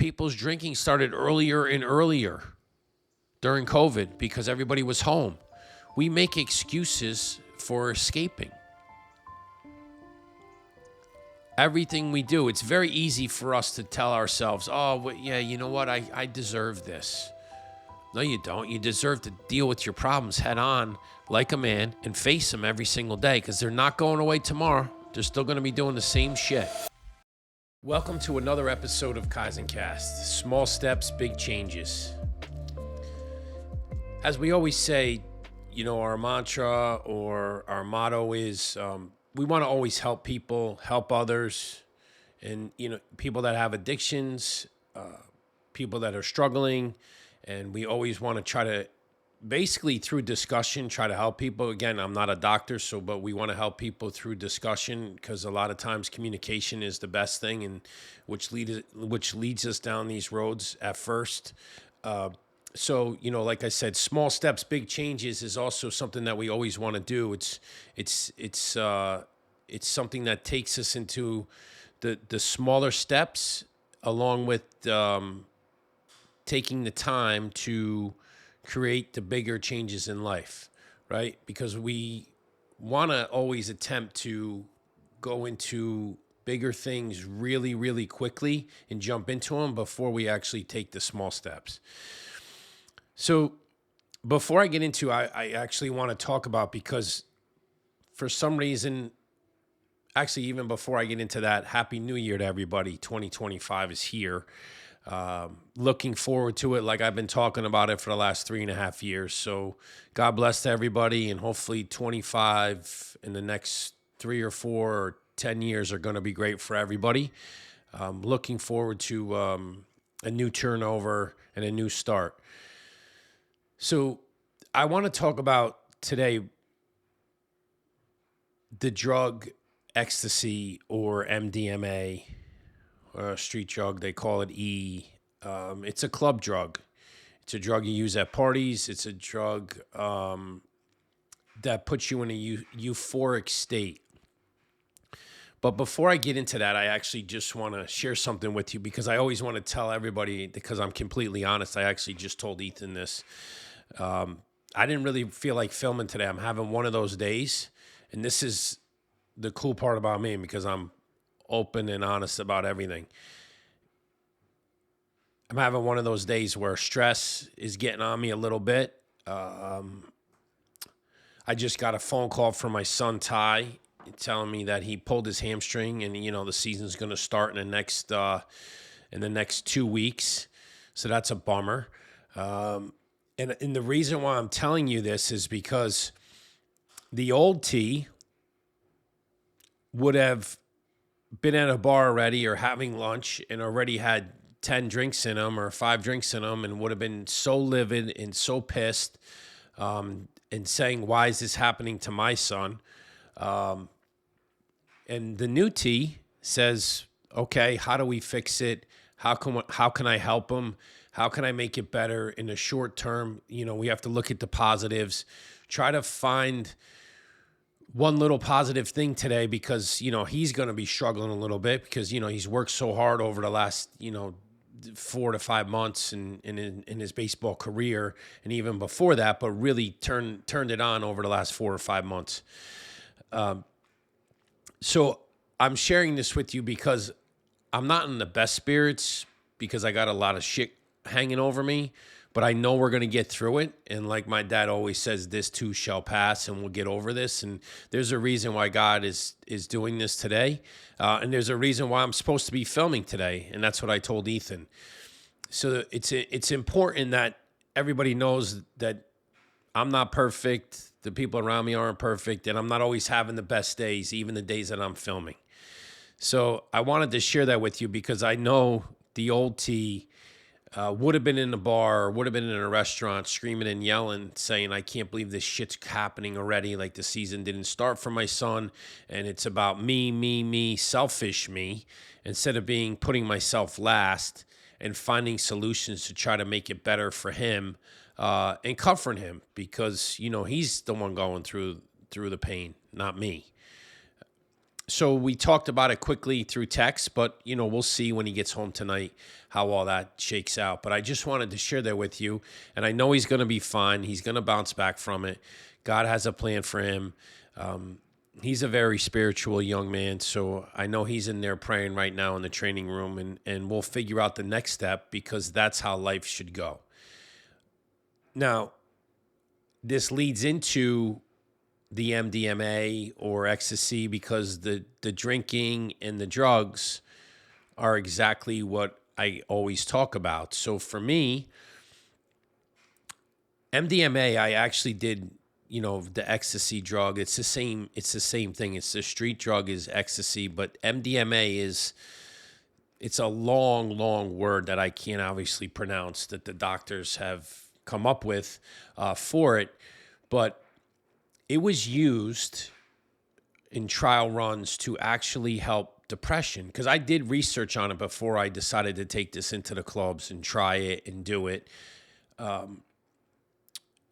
people's drinking started earlier and earlier during COVID because everybody was home. We make excuses for escaping. Everything we do, it's very easy for us to tell ourselves, oh, well, yeah, you know what? I deserve this. No, you don't. You deserve to deal with your problems head on like a man and face them every single day because they're not going away tomorrow. They're still going to be doing the same shit. Welcome to another episode of Kaizen Cast. Small steps, big changes. As we always say, you know, our mantra or our motto is we want to always help people, help others, and, you know, people that have addictions, people that are struggling, and we always want to try to basically through discussion, try to help people. Again, I'm not a doctor, but we want to help people through discussion because a lot of times communication is the best thing, and which leads us down these roads at first. So, you know, like I said, small steps, big changes is also something that we always want to do. It's something that takes us into the smaller steps, along with taking the time to create the bigger changes in life, right? Because we want to always attempt to go into bigger things really, really quickly and jump into them before we actually take the small steps. So before I get into, I actually want to talk about, because for some reason, actually, even before I get into that, Happy New Year to everybody. 2025 is here. Looking forward to it like I've been talking about it for the last 3.5 years. So God bless to everybody, and hopefully 25 in the next 3 or 4 or 10 years are going to be great for everybody. Looking forward to a new turnover and a new start. So I want to talk about today the drug ecstasy, or MDMA, or a street drug. They call it E. It's a club drug. It's a drug you use at parties. It's a drug that puts you in a euphoric state. But before I get into that, I actually just want to share something with you, because I always want to tell everybody, because I'm completely honest. I actually just told Ethan this. I didn't really feel like filming today. I'm having one of those days, and this is the cool part about me, because I'm open and honest about everything. I'm having one of those days where stress is getting on me a little bit. I just got a phone call from my son, Ty, telling me that he pulled his hamstring, and, you know, the season's going to start in the next 2 weeks. So that's a bummer. And the reason why I'm telling you this is because the old T would have been at a bar already or having lunch and already had 10 drinks in him or 5 drinks in him, and would have been so livid and so pissed, and saying, why is this happening to my son? And the new T says, okay, how do we fix it? How can I help him? How can I make it better in the short term? You know, we have to look at the positives, try to find one little positive thing today, because, you know, he's going to be struggling a little bit because, you know, he's worked so hard over the last, you know, 4 to 5 months in his baseball career, and even before that, but really turned it on over the last 4 or 5 months. So I'm sharing this with you because I'm not in the best spirits, because I got a lot of shit hanging over me, but I know we're going to get through it. And like my dad always says, this too shall pass, and we'll get over this. And there's a reason why God is doing this today. And there's a reason why I'm supposed to be filming today. And that's what I told Ethan. So it's important that everybody knows that I'm not perfect. The people around me aren't perfect. And I'm not always having the best days, even the days that I'm filming. So I wanted to share that with you, because I know the old T would have been in the bar, or would have been in a restaurant screaming and yelling, saying, I can't believe this shit's happening already. Like, the season didn't start for my son, and it's about me, selfish me, instead of putting myself last and finding solutions to try to make it better for him, and comfort him, because, you know, he's the one going through the pain, not me. So we talked about it quickly through text, but we'll see when he gets home tonight how all that shakes out. But I just wanted to share that with you, and I know he's going to be fine. He's going to bounce back from it. God has a plan for him. He's a very spiritual young man, so I know he's in there praying right now in the training room, and we'll figure out the next step, because that's how life should go. Now, this leads into the MDMA or ecstasy, because the drinking and the drugs are exactly what I always talk about. So for me, MDMA, I actually did, the ecstasy drug. It's the same thing. It's the street drug is ecstasy, but MDMA it's a long word that I can't obviously pronounce, that the doctors have come up with for it. But it was used in trial runs to actually help depression, because I did research on it before I decided to take this into the clubs and try it and do it.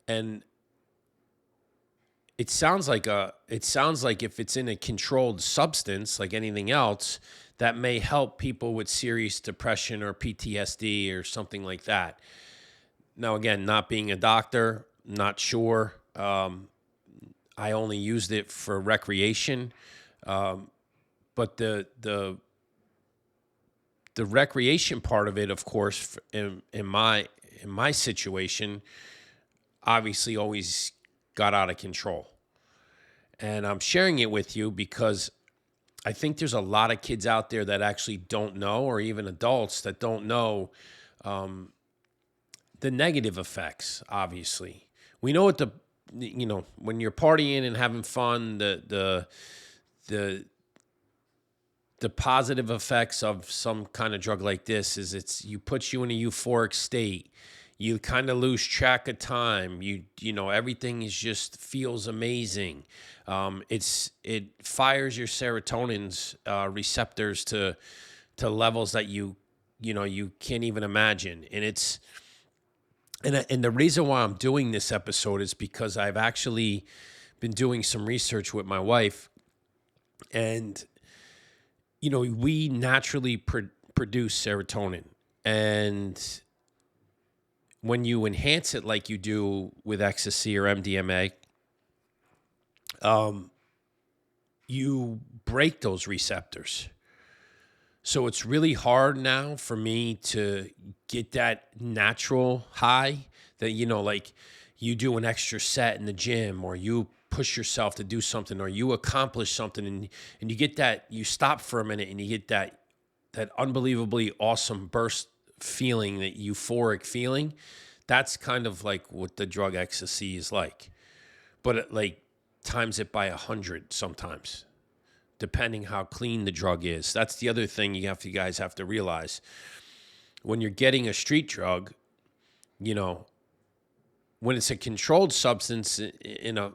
And it sounds like if it's in a controlled substance like anything else, that may help people with serious depression or PTSD or something like that. Now, again, not being a doctor, not sure. I only used it for recreation, but the recreation part of it, of course, in my situation, obviously always got out of control. And I'm sharing it with you because I think there's a lot of kids out there that actually don't know, or even adults that don't know the negative effects. Obviously, we know what when you're partying and having fun, the positive effects of some kind of drug like this is you put you in a euphoric state. You kind of lose track of time. Everything just feels amazing. It fires your serotonin's receptors to levels that you can't even imagine. And the reason why I'm doing this episode is because I've actually been doing some research with my wife, and we naturally produce serotonin, and when you enhance it like you do with ecstasy or MDMA, you break those receptors. So it's really hard now for me to get that natural high that, like you do an extra set in the gym, or you push yourself to do something, or you accomplish something, and you get that, you stop for a minute and you get that unbelievably awesome burst feeling, that euphoric feeling. That's kind of like what the drug ecstasy is like, but it like times it by 100 sometimes, depending how clean the drug is. That's the other thing you guys have to realize. When you're getting a street drug, when it's a controlled substance in a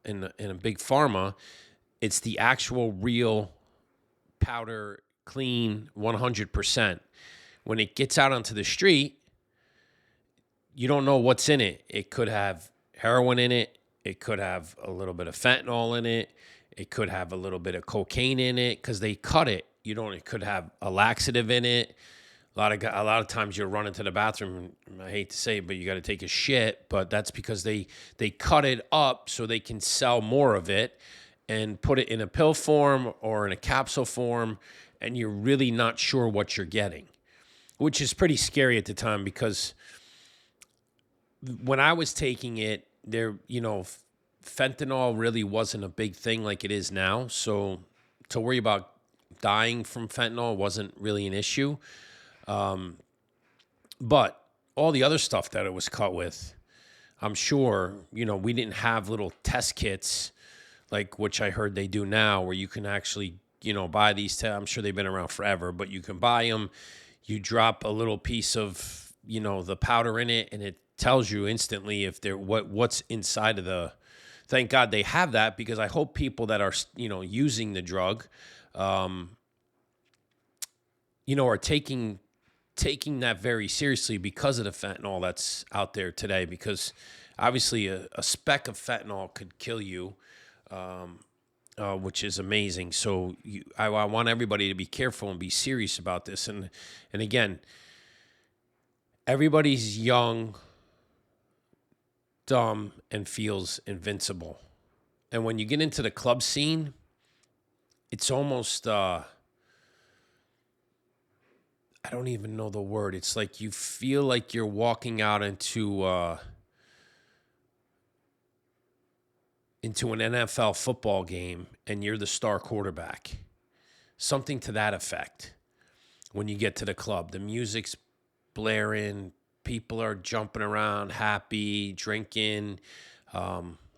big pharma, it's the actual real powder, clean 100%. When it gets out onto the street, you don't know what's in it. It could have heroin in it. It could have a little bit of fentanyl in it. It could have a little bit of cocaine in it, because they cut it. It could have a laxative in it. A lot of times you're running to the bathroom, and I hate to say it, but you got to take a shit. But that's because they cut it up so they can sell more of it and put it in a pill form or in a capsule form, and you're really not sure what you're getting, which is pretty scary at the time, because when I was taking it, fentanyl really wasn't a big thing like it is now. So to worry about dying from fentanyl wasn't really an issue. But all the other stuff that it was cut with, I'm sure, we didn't have little test kits like which I heard they do now, where you can actually, buy these. I'm sure they've been around forever, but you can buy them. You drop a little piece of, the powder in it, and it tells you instantly if what's inside of the. Thank God they have that, because I hope people that are, using the drug, are taking that very seriously because of the fentanyl that's out there today. Because obviously a speck of fentanyl could kill you. which is amazing. So I want everybody to be careful and be serious about this. And again, everybody's young, dumb, and feels invincible. And when you get into the club scene, it's almost I don't even know the word. It's like you feel like you're walking out into an NFL football game and you're the star quarterback. Something to that effect. When you get to the club, the music's blaring, people are jumping around, happy, drinking.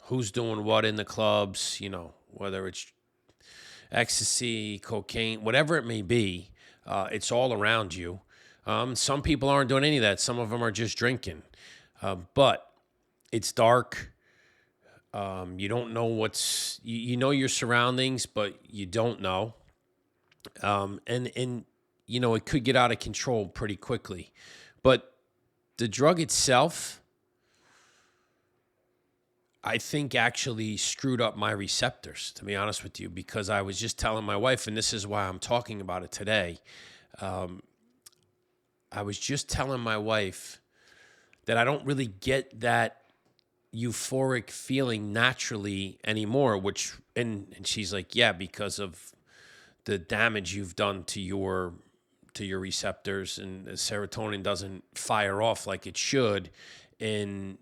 Who's doing what in the clubs? Whether it's ecstasy, cocaine, whatever it may be. It's all around you. Some people aren't doing any of that. Some of them are just drinking. But it's dark. You don't know you know your surroundings, but you don't know. And it could get out of control pretty quickly. But the drug itself, I think actually screwed up my receptors, to be honest with you, because I was just telling my wife, and this is why I'm talking about it today. I was just telling my wife that I don't really get that euphoric feeling naturally anymore, and she's like, yeah, because of the damage you've done to your receptors, and the serotonin doesn't fire off like it should in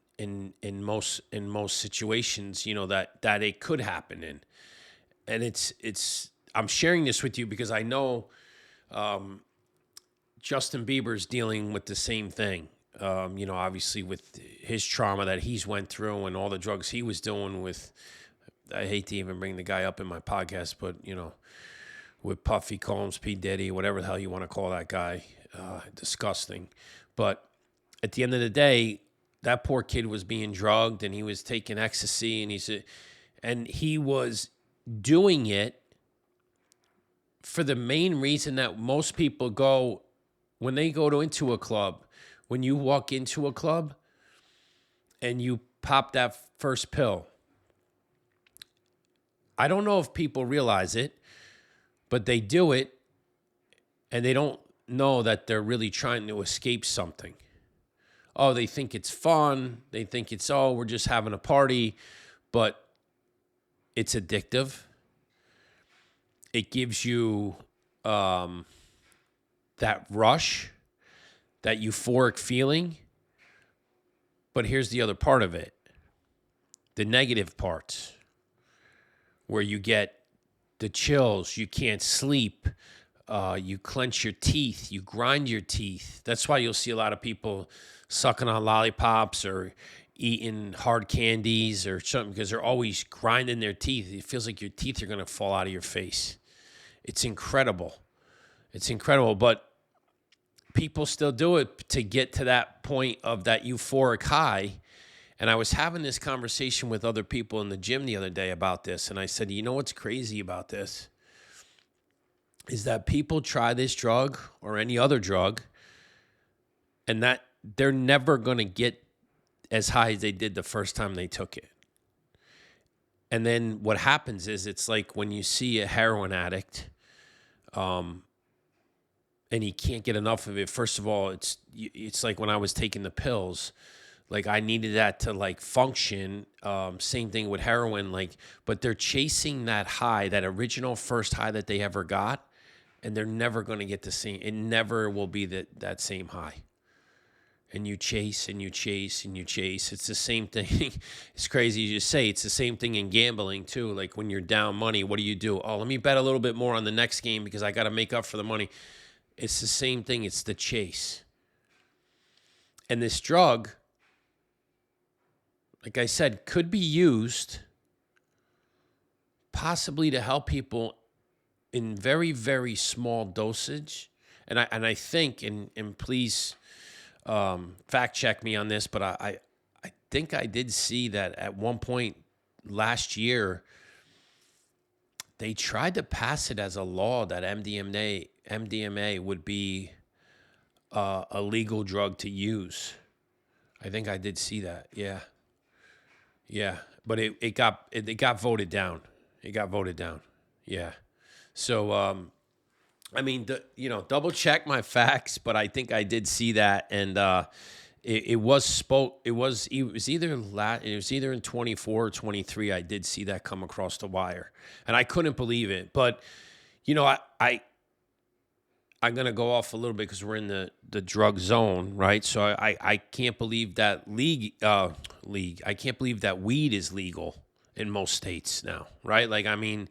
most situations, that it could happen in. And it's I'm sharing this with you because I know Justin Bieber's dealing with the same thing. Obviously with his trauma that he's went through and all the drugs he was doing with, I hate to even bring the guy up in my podcast, but with Puffy Combs, P. Diddy, whatever the hell you want to call that guy, disgusting. But at the end of the day, that poor kid was being drugged and he was taking ecstasy, and he was doing it for the main reason that most people go when they go into a club. When you walk into a club and you pop that first pill, I don't know if people realize it, but they do it and they don't know that they're really trying to escape something. Oh, they think it's fun. They think it's, we're just having a party, but it's addictive. It gives you that rush, that euphoric feeling. But here's the other part of it. The negative parts, where you get the chills, you can't sleep, you clench your teeth, you grind your teeth. That's why you'll see a lot of people sucking on lollipops or eating hard candies or something, because they're always grinding their teeth. It feels like your teeth are going to fall out of your face. It's incredible. It's incredible, but people still do it to get to that point of that euphoric high. And I was having this conversation with other people in the gym the other day about this, and I said, you know what's crazy about this? Is that people try this drug or any other drug, and that they're never going to get as high as they did the first time they took it. And then what happens is, it's like when you see a heroin addict, and he can't get enough of it. First of all, it's like when I was taking the pills, like I needed that to like function. Same thing with heroin, but they're chasing that high, that original first high that they ever got, and they're never going to get the same. It never will be that same high. And you chase and you chase and you chase. It's the same thing. It's crazy you just say. It's the same thing in gambling too. Like when you're down money, what do? Oh, let me bet a little bit more on the next game because I got to make up for the money. It's the same thing. It's the chase. And this drug, like I said, could be used possibly to help people in very, very small dosage. And I think, and please fact check me on this, but I think I did see that at one point last year, they tried to pass it as a law that MDMA would be a legal drug to use. I think I did see that. Yeah. But it got voted down. It got voted down. Yeah. So, I mean, double check my facts, but I think I did see that, and it was spoke. It was either in 24 or 23. I did see that come across the wire, and I couldn't believe it. But I'm gonna go off a little bit because we're in the drug zone, right? So I can't believe that league. I can't believe that weed is legal in most states now, right? Like, I mean,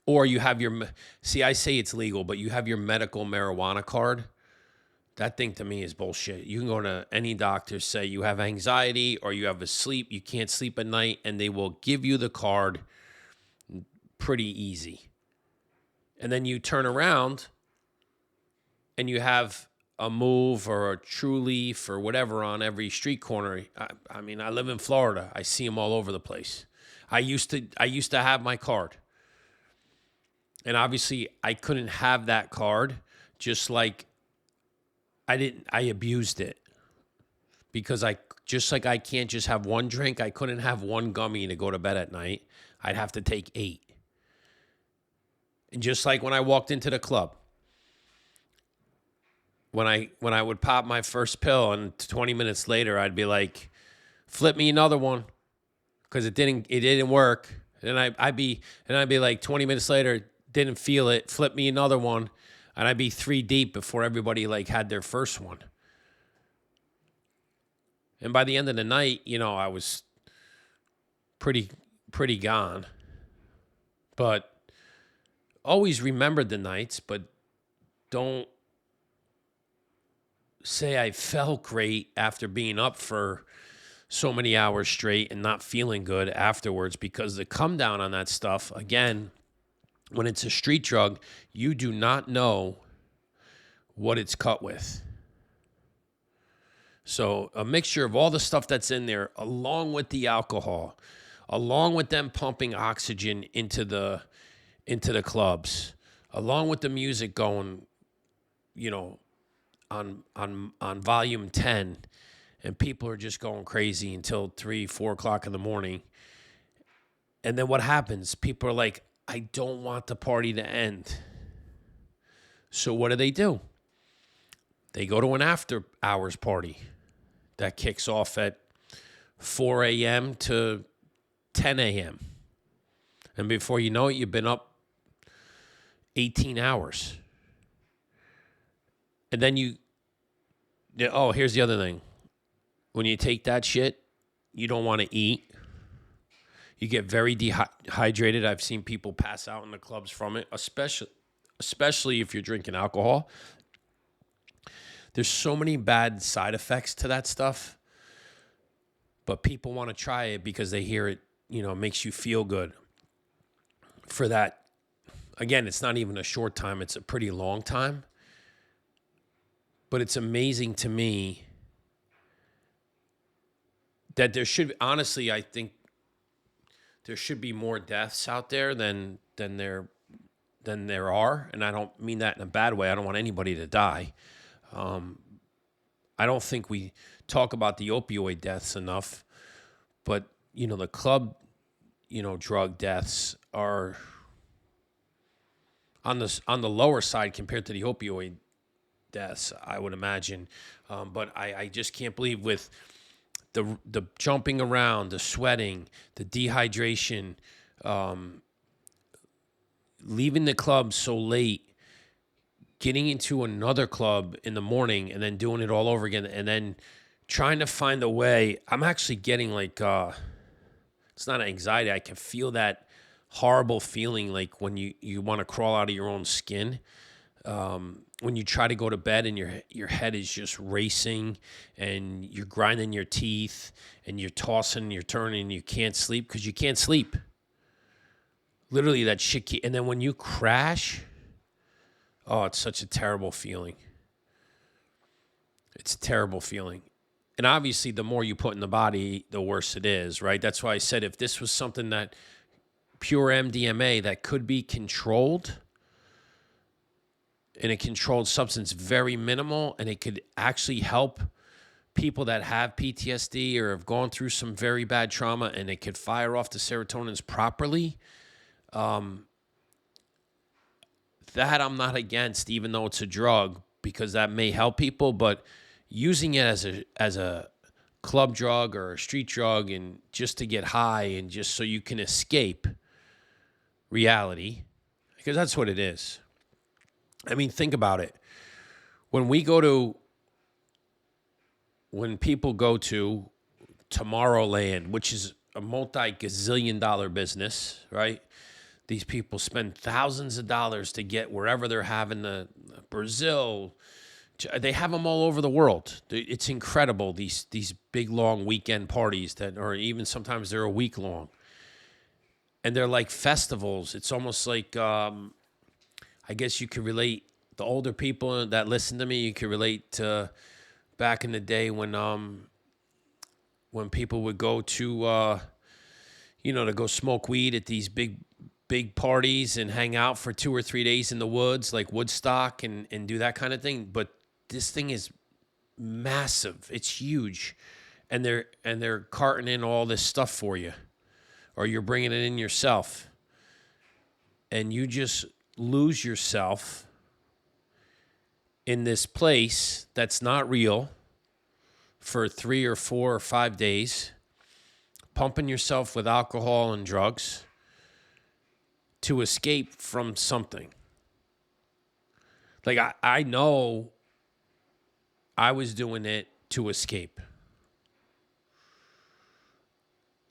or you have I say it's legal, but you have your medical marijuana card. That thing to me is bullshit. You can go to any doctor, say you have anxiety or you have you can't sleep at night, and they will give you the card pretty easy. And then you turn around and you have a Move or a True Leaf or whatever on every street corner. I mean, I live in Florida. I see them all over the place. I used to have my card. And obviously I couldn't have that card, just like I abused it. Because I can't just have one drink, I couldn't have one gummy to go to bed at night. I'd have to take 8. And just like when I walked into the club, when I would pop my first pill, and 20 minutes later I'd be like, flip me another one, because it didn't work. And I'd be like 20 minutes later, didn't feel it, flip me another one, and I'd be 3 deep before everybody like had their first one. And by the end of the night, I was pretty gone. But always remembered the nights, but don't say I felt great after being up for so many hours straight and not feeling good afterwards, because the come down on that stuff, again, when it's a street drug, you do not know what it's cut with. So a mixture of all the stuff that's in there, along with the alcohol, along with them pumping oxygen into the clubs, along with the music going, on volume 10, and people are just going crazy until 3-4 o'clock in the morning. And then what happens? People are like, I don't want the party to end. So what do? They go to an after hours party that kicks off at 4 a.m. to 10 a.m. And before you know it, you've been up 18 hours. And then here's the other thing. When you take that shit, you don't want to eat. You get very dehydrated. I've seen people pass out in the clubs from it, especially if you're drinking alcohol. There's so many bad side effects to that stuff, but people want to try it because they hear it, makes you feel good. For that, again, it's not even a short time, it's a pretty long time. But it's amazing to me that I think there should be more deaths out there than there are. And I don't mean that in a bad way. I don't want anybody to die. I don't think we talk about the opioid deaths enough, but the club, drug deaths are on the lower side compared to the opioid deaths, I would imagine. But I just can't believe, with the jumping around, the sweating, the dehydration, leaving the club so late, getting into another club in the morning, and then doing it all over again, and then trying to find a way. I'm actually getting like, it's not anxiety. I can feel that horrible feeling like when you want to crawl out of your own skin. When you try to go to bed and your head is just racing, and you're grinding your teeth, and you're tossing, you're turning, and you can't sleep because you can't sleep. Literally that shit. And then when you crash, oh, it's such a terrible feeling. It's a terrible feeling. And obviously, the more you put in the body, the worse it is, right? That's why I said, if this was something that pure MDMA that could be controlled, in a controlled substance, very minimal, and it could actually help people that have PTSD or have gone through some very bad trauma, and it could fire off the serotonins properly, That I'm not against, even though it's a drug, because that may help people. But using it as a club drug or a street drug, and just to get high and just so you can escape reality, because that's what it is. I mean, think about it. When people go to Tomorrowland, which is a multi-gazillion dollar business, right? These people spend thousands of dollars to get wherever they're having the Brazil. They have them all over the world. It's incredible, these big, long weekend parties that, or even sometimes they're a week long. And they're like festivals. It's almost like, I guess you could relate, the older people that listen to me, you could relate to back in the day when people would go to, to go smoke weed at these big parties and hang out for 2 or 3 days in the woods, like Woodstock, and do that kind of thing. But this thing is massive. It's huge. And they're carting in all this stuff for you, or you're bringing it in yourself. And you just lose yourself in this place that's not real for 3 or 4 or 5 days, pumping yourself with alcohol and drugs to escape from something. Like, I know I was doing it to escape.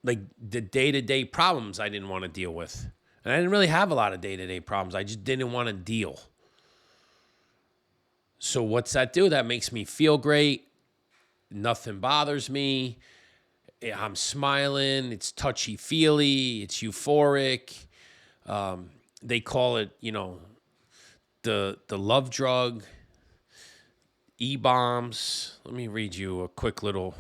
Like, the day-to-day problems I didn't want to deal with. And I didn't really have a lot of day-to-day problems. I just didn't want to deal. So what's that do? That makes me feel great. Nothing bothers me. I'm smiling. It's touchy-feely. It's euphoric. They call it, the love drug, E-bombs. Let me read you a quick little.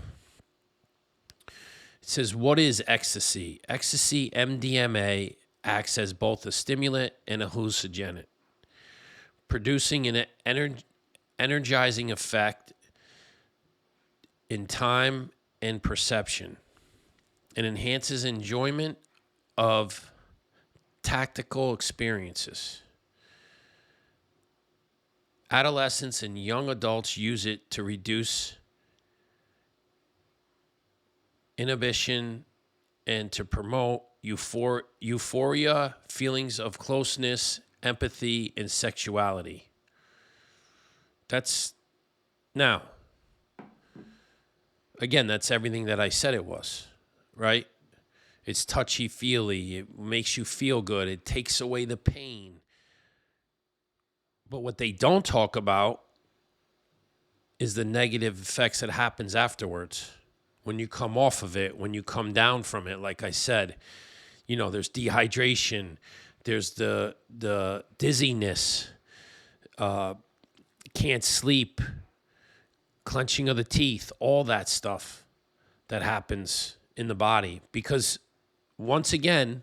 It says, what is ecstasy? Ecstasy, MDMA, acts as both a stimulant and a hallucinogenic, producing an energizing effect in time and perception. It enhances enjoyment of tactical experiences. Adolescents and young adults use it to reduce inhibition and to promote euphoria, feelings of closeness, empathy, and sexuality. Now, again, that's everything that I said it was, right? It's touchy-feely. It makes you feel good. It takes away the pain. But what they don't talk about is the negative effects that happens afterwards. When you come off of it, when you come down from it, like I said, there's dehydration, there's the dizziness, can't sleep, clenching of the teeth, all that stuff that happens in the body. Because once again,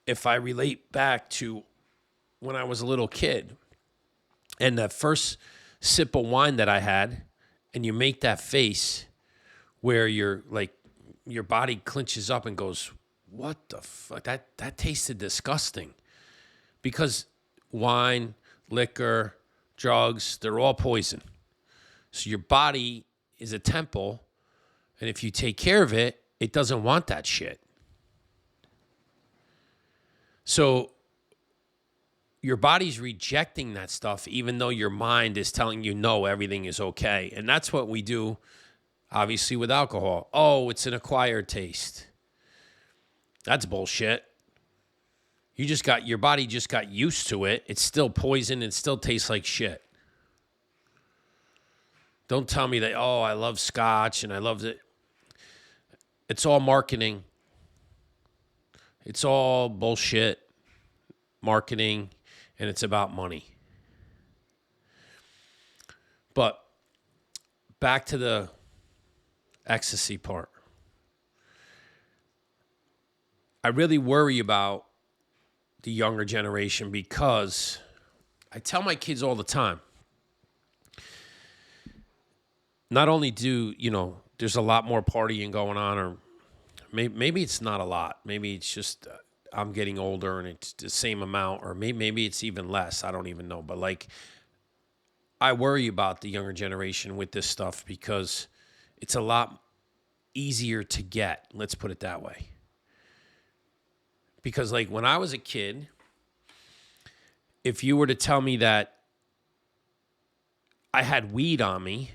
if I relate back to when I was a little kid and that first sip of wine that I had, and you make that face where your body clenches up and goes, what the fuck? That tasted disgusting. Because wine, liquor, drugs, they're all poison. So your body is a temple, and if you take care of it, it doesn't want that shit. So your body's rejecting that stuff, even though your mind is telling you, no, everything is okay. And that's what we do, obviously, with alcohol. Oh, it's an acquired taste. That's bullshit. Your body just got used to it. It's still poison. It still tastes like shit. Don't tell me that, oh, I love scotch and I love it. It's all marketing. It's all bullshit marketing, and it's about money. But back to the ecstasy part. I really worry about the younger generation because I tell my kids all the time, not only there's a lot more partying going on, or maybe it's not a lot. Maybe it's just I'm getting older and it's the same amount, or maybe it's even less. I don't even know. But like, I worry about the younger generation with this stuff because it's a lot easier to get. Let's put it that way. Because like when I was a kid, if you were to tell me that I had weed on me,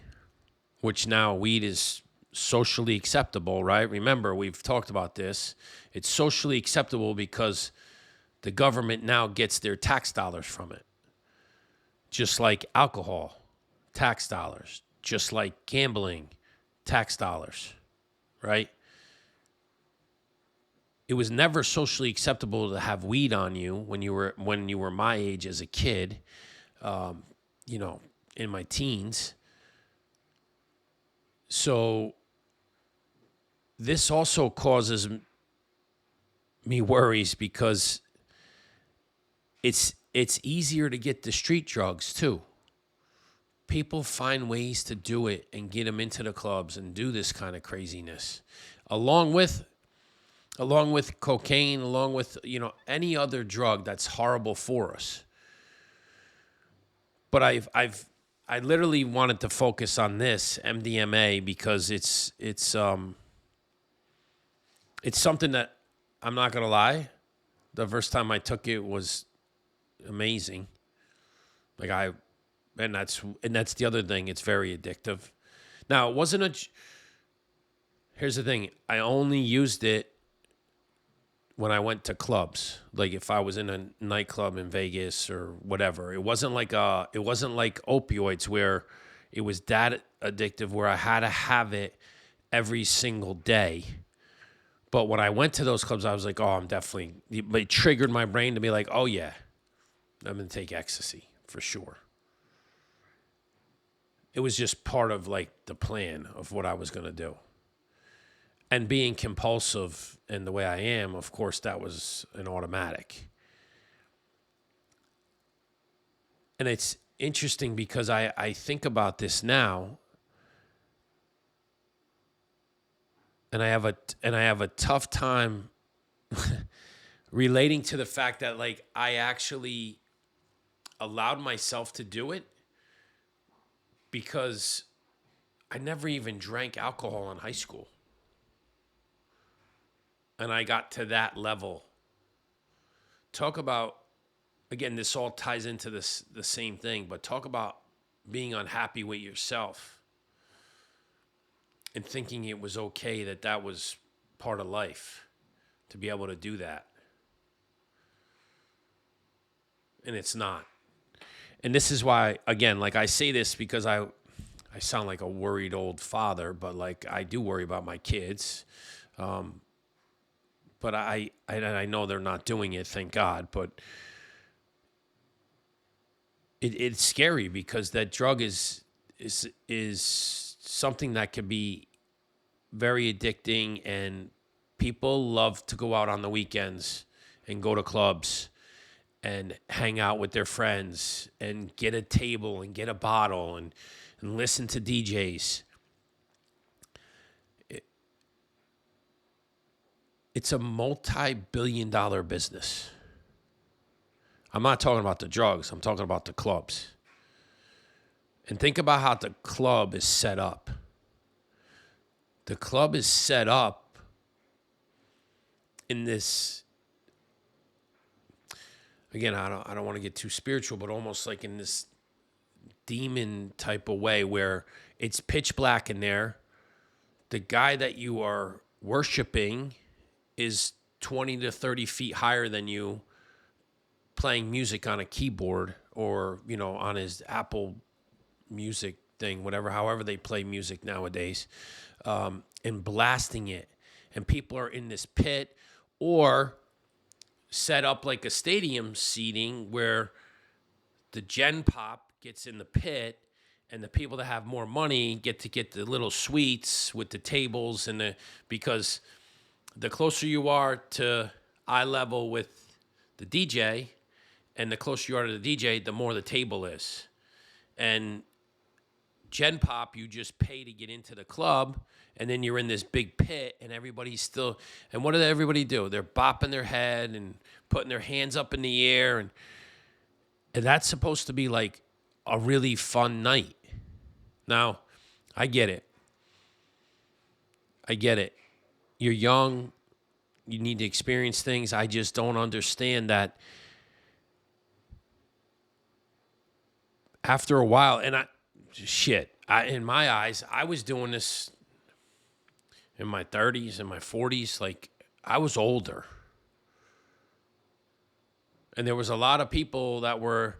which now weed is socially acceptable, right? Remember, we've talked about this. It's socially acceptable because the government now gets their tax dollars from it. Just like alcohol, tax dollars. Just like gambling, tax dollars, right? It was never socially acceptable to have weed on you when you were my age as a kid, you know, in my teens. So this also causes me worries because it's easier to get the street drugs too. People find ways to do it and get them into the clubs and do this kind of craziness, along with cocaine, along with any other drug that's horrible for us. But I literally wanted to focus on this MDMA because it's something that, I'm not gonna lie, the first time I took it was amazing. And that's the other thing. It's very addictive. Now, it wasn't here's the thing. I only used it when I went to clubs. Like if I was in a nightclub in Vegas or whatever. It wasn't like opioids where it was that addictive where I had to have it every single day. But when I went to those clubs, I was like, oh, it triggered my brain to be like, oh yeah, I'm going to take ecstasy for sure. It was just part of like the plan of what I was going to do. And being compulsive in the way I am, of course, that was an automatic. And it's interesting because I think about this now, and I have a tough time relating to the fact that like I actually allowed myself to do it because I never even drank alcohol in high school. And I got to that level. Talk about, again, this all ties into the same thing, but talk about being unhappy with yourself and thinking it was okay that was part of life to be able to do that. And it's not. And this is why, again, like I say this because I sound like a worried old father, but like I do worry about my kids. But I know they're not doing it, thank God. But it's scary because that drug is something that can be very addicting, and people love to go out on the weekends and go to clubs and hang out with their friends and get a table and get a bottle and listen to DJs. It's a multi-billion-dollar business. I'm not talking about the drugs. I'm talking about the clubs. And think about how the club is set up. The club is set up in this, again, I don't want to get too spiritual, but almost like in this demon type of way where it's pitch black in there. The guy that you are worshiping is 20 to 30 feet higher than you, playing music on a keyboard or, on his Apple Music thing, however they play music nowadays, and blasting it. And people are in this pit or set up like a stadium seating where the Gen Pop gets in the pit and the people that have more money get the little suites with the tables because the closer you are to eye level with the DJ and the closer you are to the DJ, the more the table is. And Gen Pop, you just pay to get into the club, and then you're in this big pit, and everybody's still. And what does everybody do? They're bopping their head and putting their hands up in the air, and that's supposed to be like a really fun night. Now, I get it. You're young. You need to experience things. I just don't understand that after a while, and in my eyes, I was doing this in my 30s and my 40s. Like, I was older. And there was a lot of people that were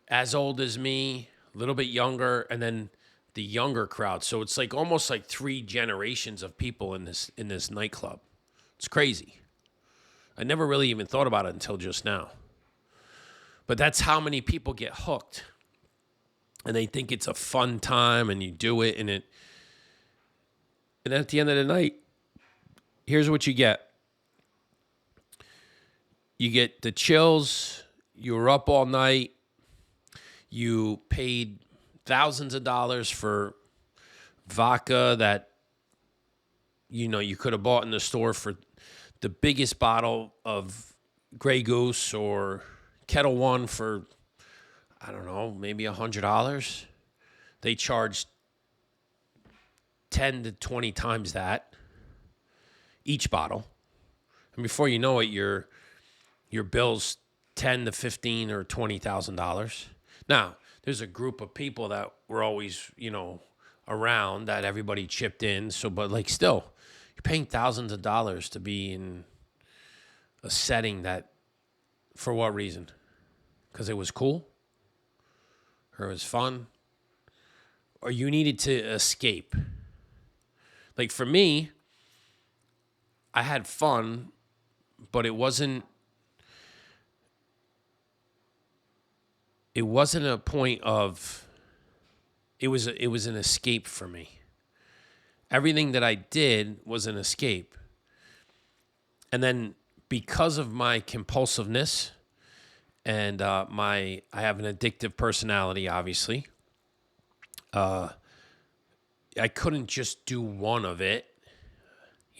as old as me, a little bit younger, and then the younger crowd. So it's like almost like 3 generations of people in this nightclub. It's crazy. I never really even thought about it until just now. But that's how many people get hooked. And they think it's a fun time, and you do it, and at the end of the night, here's what you get. You get the chills. You were up all night. You paid thousands of dollars for vodka that, you could have bought in the store for the biggest bottle of Grey Goose or Kettle One for, I don't know, maybe $100. They charged 10 to 20 times that each bottle. And before you know it, your bill's $10 to $15 or $20,000. Now, there's a group of people that were always, around that everybody chipped in. So, but like still, you're paying thousands of dollars to be in a setting that, for what reason? Because it was cool? Or it was fun? Or you needed to escape? Like for me, I had fun, but it wasn't a point of, it was an escape for me. Everything that I did was an escape. And then because of my compulsiveness and I have an addictive personality, obviously, I couldn't just do one of it.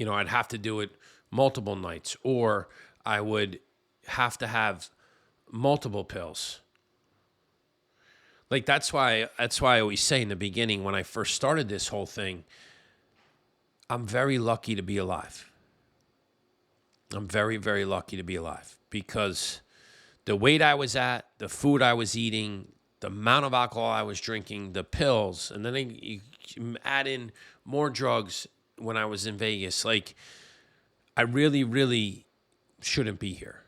I'd have to do it multiple nights, or I would have to have multiple pills. Like that's why I always say in the beginning, when I first started this whole thing, I'm very lucky to be alive. I'm very, very lucky to be alive, because the weight I was at, the food I was eating, the amount of alcohol I was drinking, the pills, and then you add in more drugs when I was in Vegas. Like, I really, really shouldn't be here.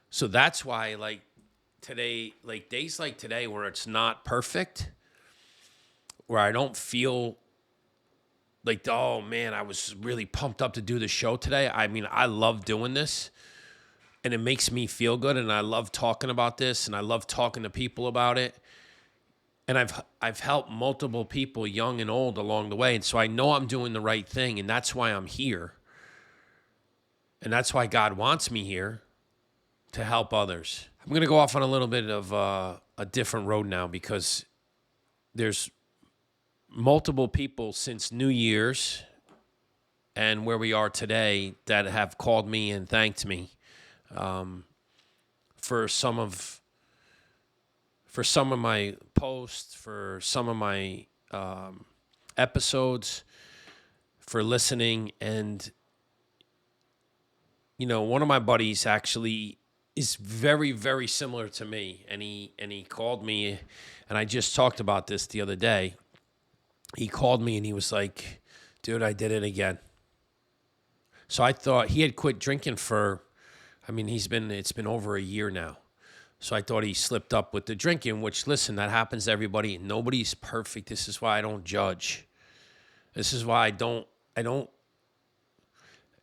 So that's why, like, today, like days like today where it's not perfect, where I don't feel like, oh man, I was really pumped up to do the show today. I mean, I love doing this, and it makes me feel good, and I love talking about this, and I love talking to people about it. And I've helped multiple people, young and old, along the way, and so I know I'm doing the right thing, and that's why I'm here. And that's why God wants me here, to help others. I'm going to go off on a little bit of a different road now, because there's multiple people since New Year's and where we are today that have called me and thanked me for some of my posts, for some of my episodes, for listening. And one of my buddies actually is very, very similar to me, and he called me, and I just talked about this the other day. He called me and he was like, dude, I did it again. So I thought he had quit drinking it's been over a year now. So I thought he slipped up with the drinking, which, listen, that happens to everybody. Nobody's perfect. This is why I don't judge. This is why I don't,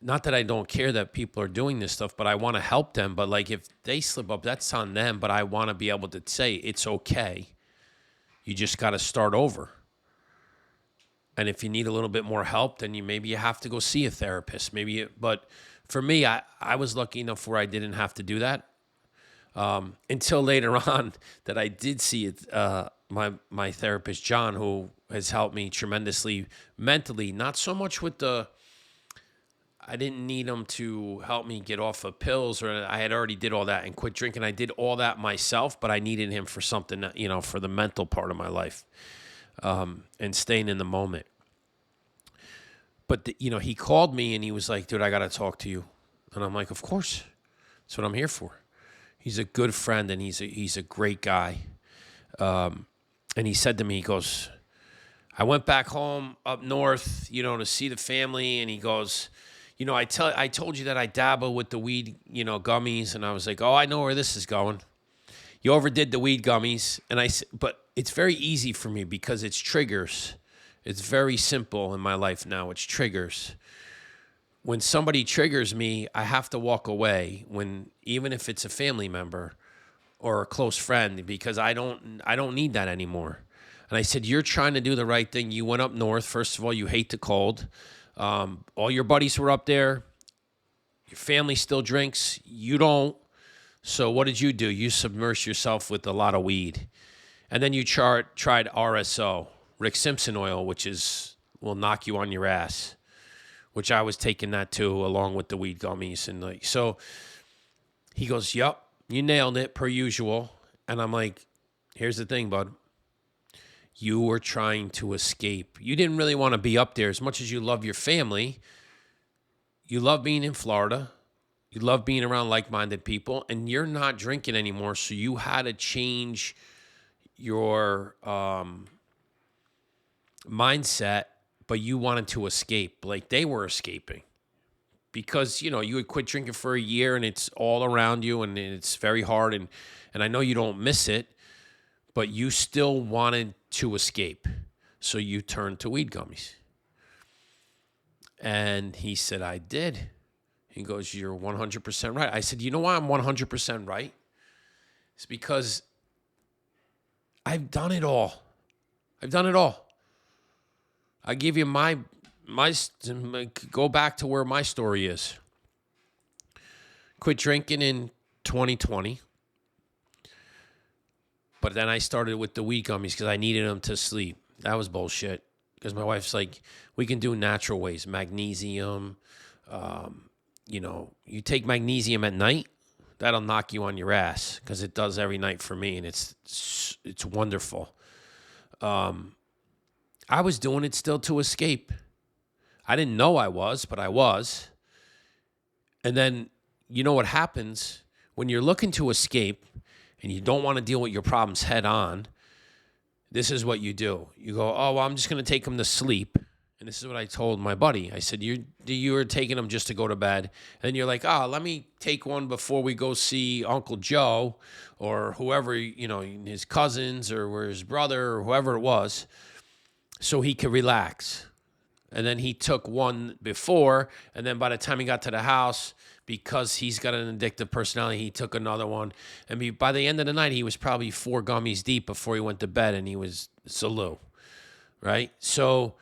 not that I don't care that people are doing this stuff, but I want to help them. But like, if they slip up, that's on them. But I want to be able to say it's okay. You just got to start over. And if you need a little bit more help, then maybe you have to go see a therapist. But for me, I was lucky enough where I didn't have to do that until later on that I did see my therapist, John, who has helped me tremendously mentally, not so much with I didn't need him to help me get off of pills, or I had already did all that and quit drinking. I did all that myself, but I needed him for something, for the mental part of my life, and staying in the moment. But, he called me and he was like, dude, I got to talk to you. And I'm like, of course. That's what I'm here for. He's a good friend and he's a great guy. And he said to me, he goes, I went back home up north, to see the family. And he goes, I told you that I dabble with the weed, gummies. And I was like, oh, I know where this is going. You overdid the weed gummies. But it's very easy for me because it's triggers. It's very simple in my life now. It's triggers. When somebody triggers me, I have to walk away, even if it's a family member or a close friend, because I don't need that anymore. And I said, you're trying to do the right thing. You went up north. First of all, you hate the cold. All your buddies were up there. Your family still drinks. You don't. So what did you do? You submersed yourself with a lot of weed. And then you tried RSO, Rick Simpson oil, which will knock you on your ass, which I was taking that too, along with the weed gummies. And so he goes, yep, you nailed it per usual. And I'm like, here's the thing, bud. You were trying to escape. You didn't really want to be up there as much as you love your family. You love being in Florida. You love being around like-minded people, and you're not drinking anymore. So you had to change your mindset, but you wanted to escape like they were escaping, because you had quit drinking for a year and it's all around you and it's very hard, and I know you don't miss it, but you still wanted to escape, so you turned to weed gummies. And he said, I did. He goes, you're 100% right. I said, you know why I'm 100% right? It's because I've done it all. I give you my go back to where my story is. Quit drinking in 2020. But then I started with the weed gummies because I needed them to sleep. That was bullshit. Because my wife's like, we can do natural ways. Magnesium. You take magnesium at night, that'll knock you on your ass, because it does every night for me, and it's wonderful. I was doing it still to escape. I didn't know I was, but I was. And then, you know what happens when you're looking to escape and you don't want to deal with your problems head on? This is what you do. You go, oh, well, I'm just going to take them to sleep. And this is what I told my buddy. I said, you were taking them just to go to bed. And you're like, let me take one before we go see Uncle Joe or whoever, his cousins or his brother or whoever it was, so he could relax. And then he took one before, and then by the time he got to the house, because he's got an addictive personality, he took another one. And by the end of the night, he was probably 4 gummies deep before he went to bed, and he was Salou, right? So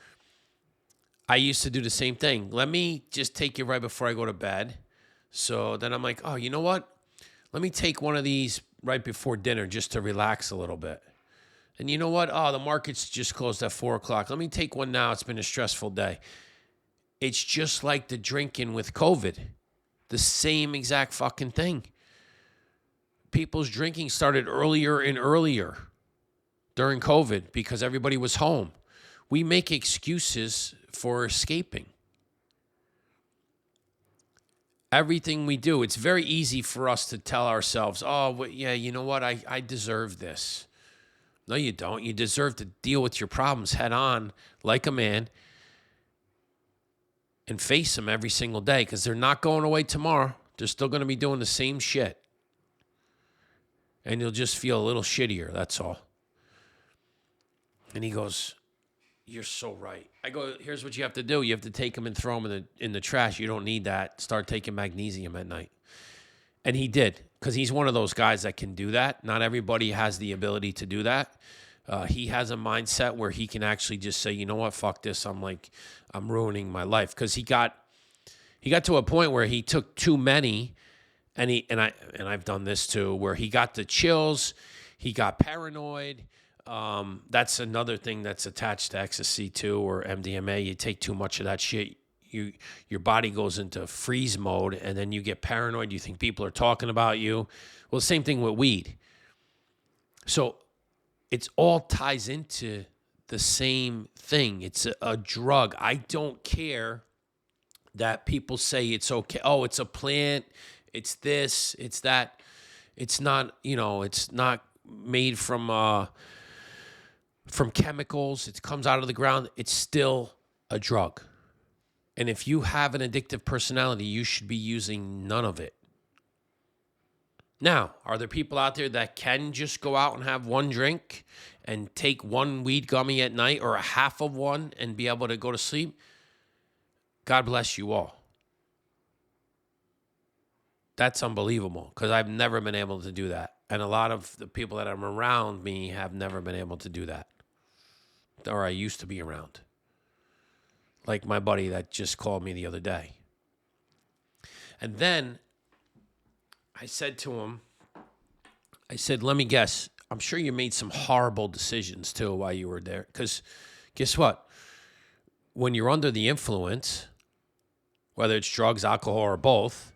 I used to do the same thing. Let me just take it right before I go to bed. So then I'm like, oh, you know what? Let me take one of these right before dinner just to relax a little bit. And you know what? Oh, the market's just closed at 4 o'clock. Let me take one now. It's been a stressful day. It's just like the drinking with COVID. The same exact fucking thing. People's drinking started earlier and earlier during COVID because everybody was home. We make excuses for escaping. Everything we do, it's very easy for us to tell ourselves, oh, well, yeah, you know what? I deserve this. No, you don't. You deserve to deal with your problems head on like a man and face them every single day, because they're not going away tomorrow. They're still going to be doing the same shit. And you'll just feel a little shittier, that's all. And he goes, you're so right. I go, here's what you have to do. You have to take them and throw them in the trash. You don't need that. Start taking magnesium at night. And he did, because he's one of those guys that can do that. Not everybody has the ability to do that. He has a mindset where he can actually just say, you know what, fuck this. I'm ruining my life. Because he got to a point where he took too many, and I've done this too, where he got the chills, he got paranoid, That's another thing that's attached to ecstasy too, or MDMA. You take too much of that shit, your body goes into freeze mode, and then you get paranoid. You think people are talking about you. Well, same thing with weed. So it's all ties into the same thing. It's a drug. I don't care that people say it's okay. Oh, it's a plant. It's this. It's that. It's not. It's not made from chemicals. It comes out of the ground. It's still a drug. And if you have an addictive personality, you should be using none of it. Now, are there people out there that can just go out and have one drink and take one weed gummy at night or a half of one and be able to go to sleep? God bless you all. That's unbelievable because I've never been able to do that. And a lot of the people that are around me have never been able to do that. Or I used to be around. Like my buddy that just called me the other day. And then I said to him, let me guess, I'm sure you made some horrible decisions too while you were there. Because guess what? When you're under the influence, whether it's drugs, alcohol, or both,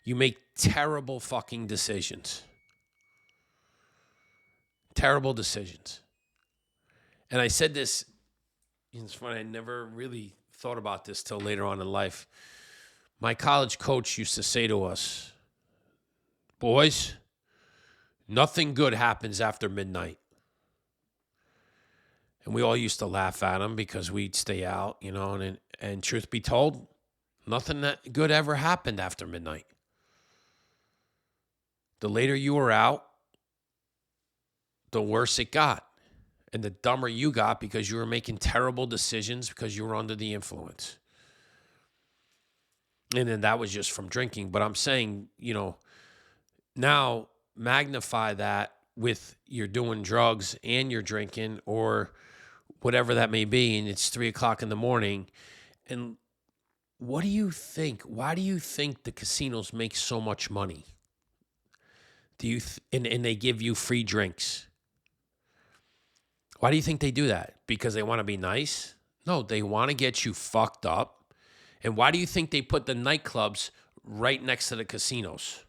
you make terrible fucking decisions. Terrible decisions. And I said this, it's funny, I never really thought about this till later on in life. My college coach used to say to us, boys, nothing good happens after midnight. And we all used to laugh at him because we'd stay out, and truth be told, nothing that good ever happened after midnight. The later you were out, the worse it got. And the dumber you got because you were making terrible decisions because you were under the influence. And then that was just from drinking. But I'm saying, now magnify that with you're doing drugs and you're drinking or whatever that may be. And it's 3:00 in the morning. And what do you think? Why do you think the casinos make so much money? And they give you free drinks? Why do you think they do that? Because they want to be nice? No, they want to get you fucked up. And why do you think they put the nightclubs right next to the casinos?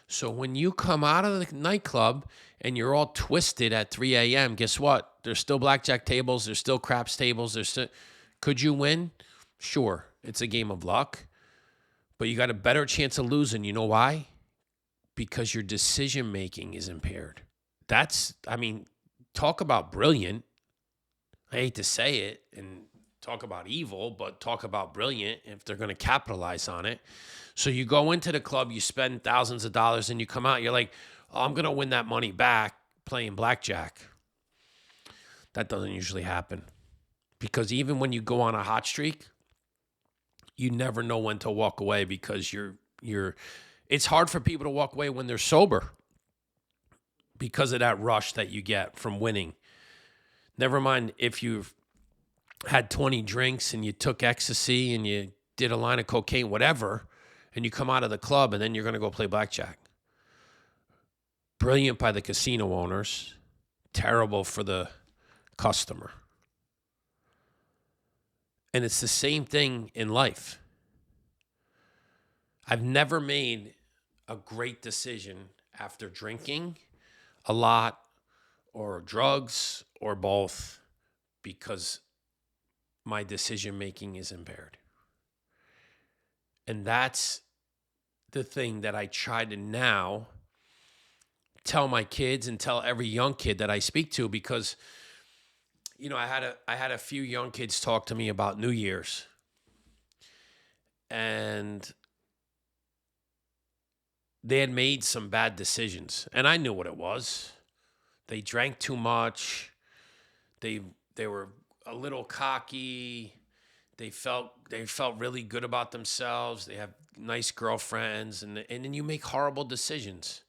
So when you come out of the nightclub and you're all twisted at 3 a.m., guess what? There's still blackjack tables. There's still craps tables. Could you win? Sure. It's a game of luck. But you got a better chance of losing. You know why? Because your decision-making is impaired. Talk about brilliant. I hate to say it and talk about evil, but talk about brilliant if they're going to capitalize on it. So you go into the club, you spend thousands of dollars, and you come out, you're like, oh, I'm going to win that money back playing blackjack. That doesn't usually happen. Because even when you go on a hot streak, you never know when to walk away because it's hard for people to walk away when they're sober. Because of that rush that you get from winning. Never mind if you've had 20 drinks and you took ecstasy and you did a line of cocaine, whatever, and you come out of the club and then you're going to go play blackjack. Brilliant by the casino owners. Terrible for the customer. And it's the same thing in life. I've never made a great decision after drinking a lot or drugs or both because my decision making is impaired. And that's the thing that I try to now tell my kids and tell every young kid that I speak to because I had a few young kids talk to me about New Year's. And they had made some bad decisions, and I knew what it was. They drank too much. They were a little cocky. They felt really good about themselves. They have nice girlfriends, and then you make horrible decisions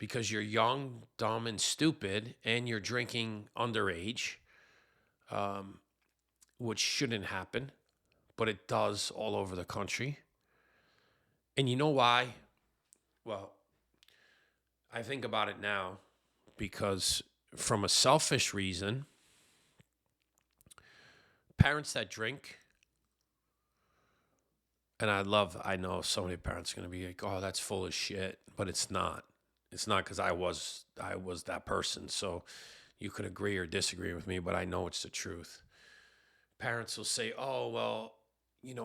because you're young, dumb, and stupid, and you're drinking underage, which shouldn't happen, but it does all over the country. And you know why? Well, I think about it now because from a selfish reason, parents that drink, and I know so many parents are going to be like, oh, that's full of shit, but it's not. It's not, because I was that person. So you could agree or disagree with me, but I know it's the truth. Parents will say, oh, well,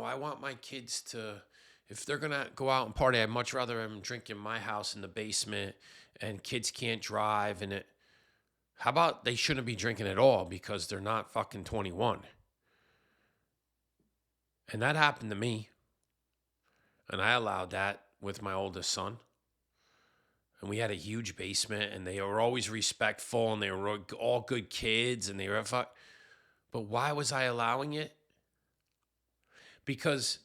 I want my kids to, if they're going to go out and party, I'd much rather them drink in my house in the basement, and kids can't drive. And how about they shouldn't be drinking at all because they're not fucking 21? And that happened to me. And I allowed that with my oldest son. And we had a huge basement, and they were always respectful, and they were all good kids, and they were but why was I allowing it? Because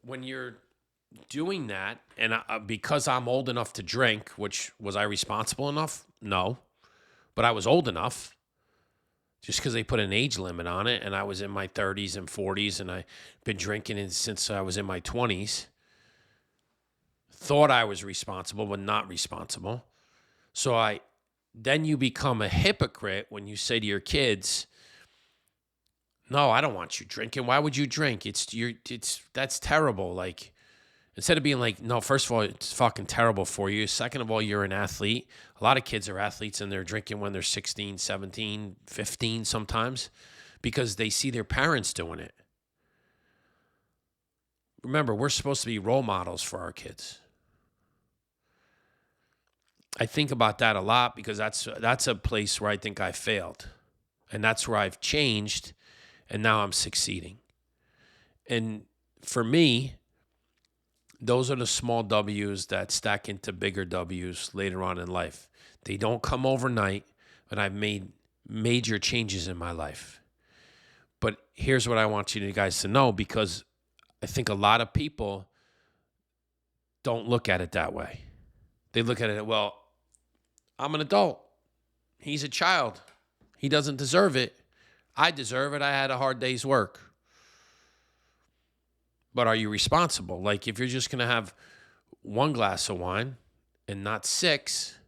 when you're doing that, and because I'm old enough to drink, which, was I responsible enough? No. But I was old enough, just because they put an age limit on it, and I was in my 30s and 40s, and I've been drinking since I was in my 20s. Thought I was responsible, but not responsible. So then you become a hypocrite when you say to your kids, no, I don't want you drinking. Why would you drink? That's terrible. Like, instead of being like, no, first of all, it's fucking terrible for you. Second of all, you're an athlete. A lot of kids are athletes, and they're drinking when they're 16, 17, 15 sometimes, because they see their parents doing it. Remember, we're supposed to be role models for our kids. I think about that a lot, because that's a place where I think I failed. And that's where I've changed, and now I'm succeeding. And for me, those are the small W's that stack into bigger W's later on in life. They don't come overnight, but I've made major changes in my life. But here's what I want you guys to know, because I think a lot of people don't look at it that way. They look at it, well, I'm an adult. He's a child. He doesn't deserve it. I deserve it. I had a hard day's work. But are you responsible? Like, if you're just going to have one glass of wine and not 6,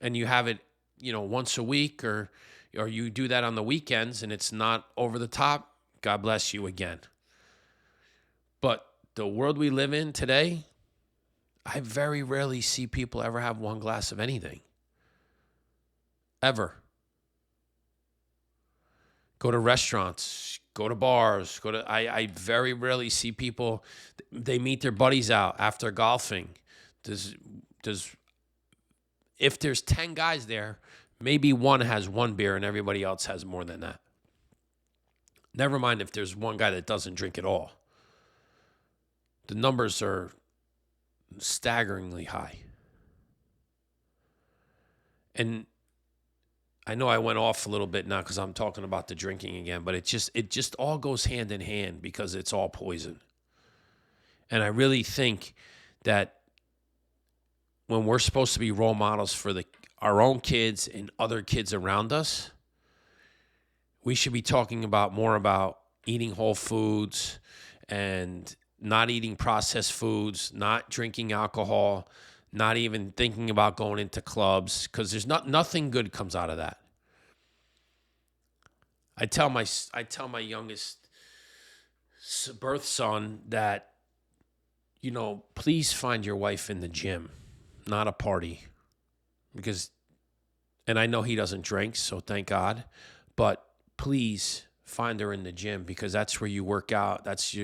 and you have it, once a week, or you do that on the weekends, and it's not over the top, God bless you again. But the world we live in today, I very rarely see people ever have one glass of anything. Ever. Go to restaurants, go to bars, I very rarely see people, they meet their buddies out after golfing. If there's 10 guys there, maybe one has one beer and everybody else has more than that. Never mind if there's one guy that doesn't drink at all. The numbers are staggeringly high. And I know I went off a little bit now because I'm talking about the drinking again, but it just all goes hand in hand, because it's all poison. And I really think that when we're supposed to be role models for our own kids and other kids around us, we should be talking more about eating whole foods and not eating processed foods, not drinking alcohol, not even thinking about going into clubs, because there's nothing good comes out of that. I tell my youngest birth son that, please find your wife in the gym, not a party, and I know he doesn't drink, so thank God, but please find her in the gym, because that's where you work out. That's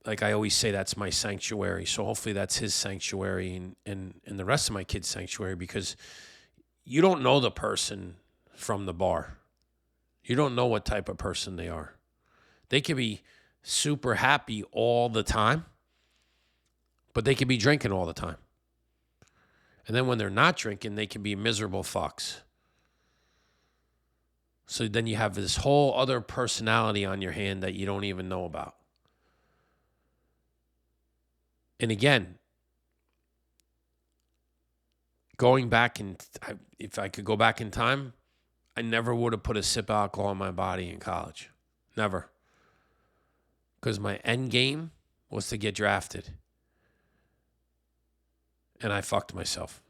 like I always say, that's my sanctuary. So hopefully that's his sanctuary and the rest of my kids' sanctuary, because you don't know the person from the bar. You don't know what type of person they are. They could be super happy all the time, but they could be drinking all the time. And then when they're not drinking, they can be miserable fucks. So then you have this whole other personality on your hand that you don't even know about. And again, going back, if I could go back in time, I never would have put a sip of alcohol in my body in college. Never. Because my end game was to get drafted. And I fucked myself.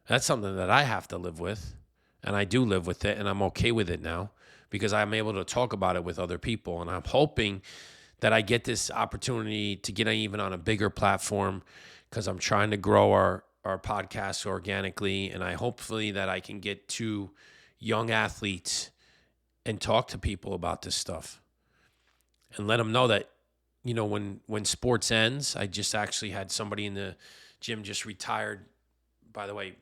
That's something that I have to live with. And I do live with it, and I'm okay with it now because I'm able to talk about it with other people. And I'm hoping that I get this opportunity to get even on a bigger platform because I'm trying to grow our podcast organically. And I hopefully that I can get to young athletes and talk to people about this stuff and let them know that, when sports ends, I just actually had somebody in the gym just retired. By the way,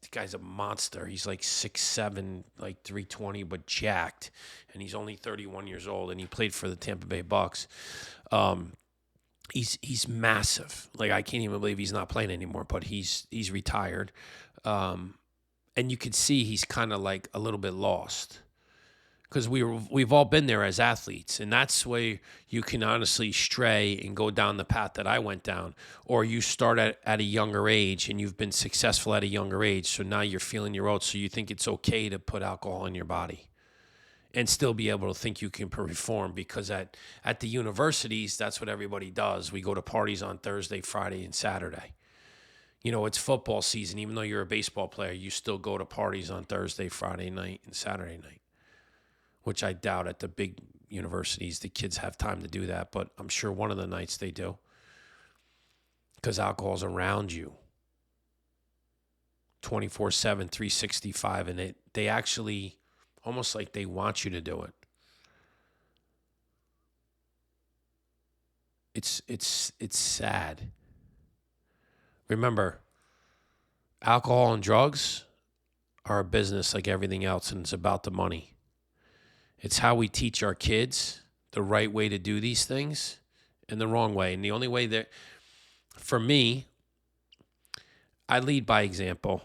the guy's a monster. He's like 6'7", like 320, but jacked. And he's only 31 years old, and he played for the Tampa Bay Bucks. He's massive. Like, I can't even believe he's not playing anymore, but he's retired. And you can see he's kind of like a little bit lost. Because we've all been there as athletes, and that's where you can honestly stray and go down the path that I went down, or you start at a younger age and you've been successful at a younger age, so now you're feeling your oats, so you think it's okay to put alcohol in your body and still be able to think you can perform, because at the universities, that's what everybody does. We go to parties on Thursday, Friday, and Saturday. It's football season. Even though you're a baseball player, you still go to parties on Thursday, Friday night, and Saturday night. Which I doubt at the big universities the kids have time to do that, but I'm sure one of the nights they do. Because alcohol's around you 24/7, 365, and they actually almost like they want you to do it. It's sad. Remember, alcohol and drugs are a business like everything else, and it's about the money. It's how we teach our kids the right way to do these things and the wrong way. And the only way that, for me, I lead by example.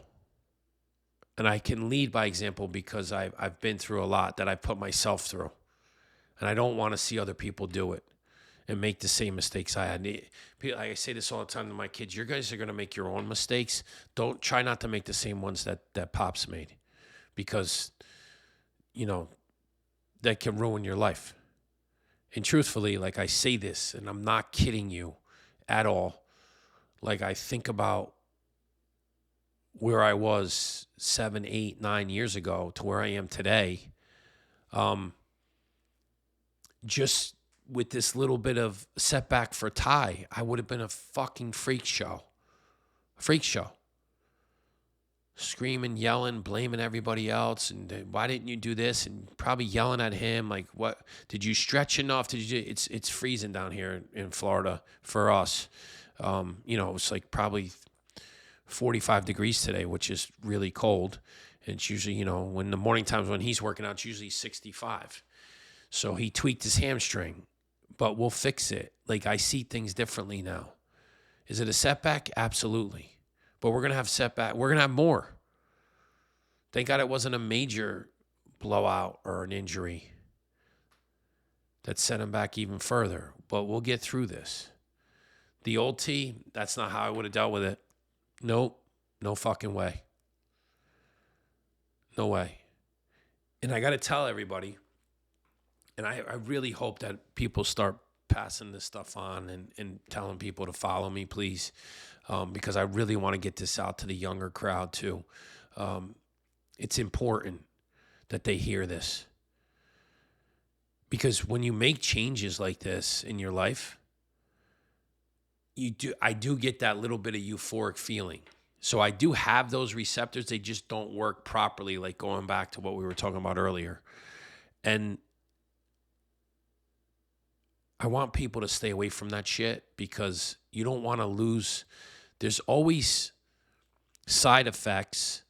And I can lead by example because I've been through a lot that I put myself through. And I don't want to see other people do it and make the same mistakes I had. I say this all the time to my kids. You guys are going to make your own mistakes. Don't try not to make the same ones that Pops made. Because, that can ruin your life. And truthfully, like, I say this, and I'm not kidding you at all. Like, I think about where I was 7, 8, 9 years ago to where I am today. Just with this little bit of setback for Ty, I would have been a fucking freak show. A freak show. Screaming, yelling, blaming everybody else, and why didn't you do this? And probably yelling at him, like, what, did you stretch enough? It's freezing down here in Florida for us. It's like probably 45 degrees today, which is really cold. And it's usually, when the morning times when he's working out, it's usually 65. So he tweaked his hamstring, but we'll fix it. Like, I see things differently now. Is it a setback? Absolutely. But we're going to have setback. We're going to have more. Thank God it wasn't a major blowout or an injury that set him back even further. But we'll get through this. The old T, that's not how I would have dealt with it. Nope. No fucking way. No way. And I got to tell everybody, and I really hope that people start passing this stuff on and telling people to follow me, please. Because I really want to get this out to the younger crowd too. It's important that they hear this. Because when you make changes like this in your life, I do get that little bit of euphoric feeling. So I do have those receptors. They just don't work properly, like going back to what we were talking about earlier. And I want people to stay away from that shit because you don't want to lose. There's always side effects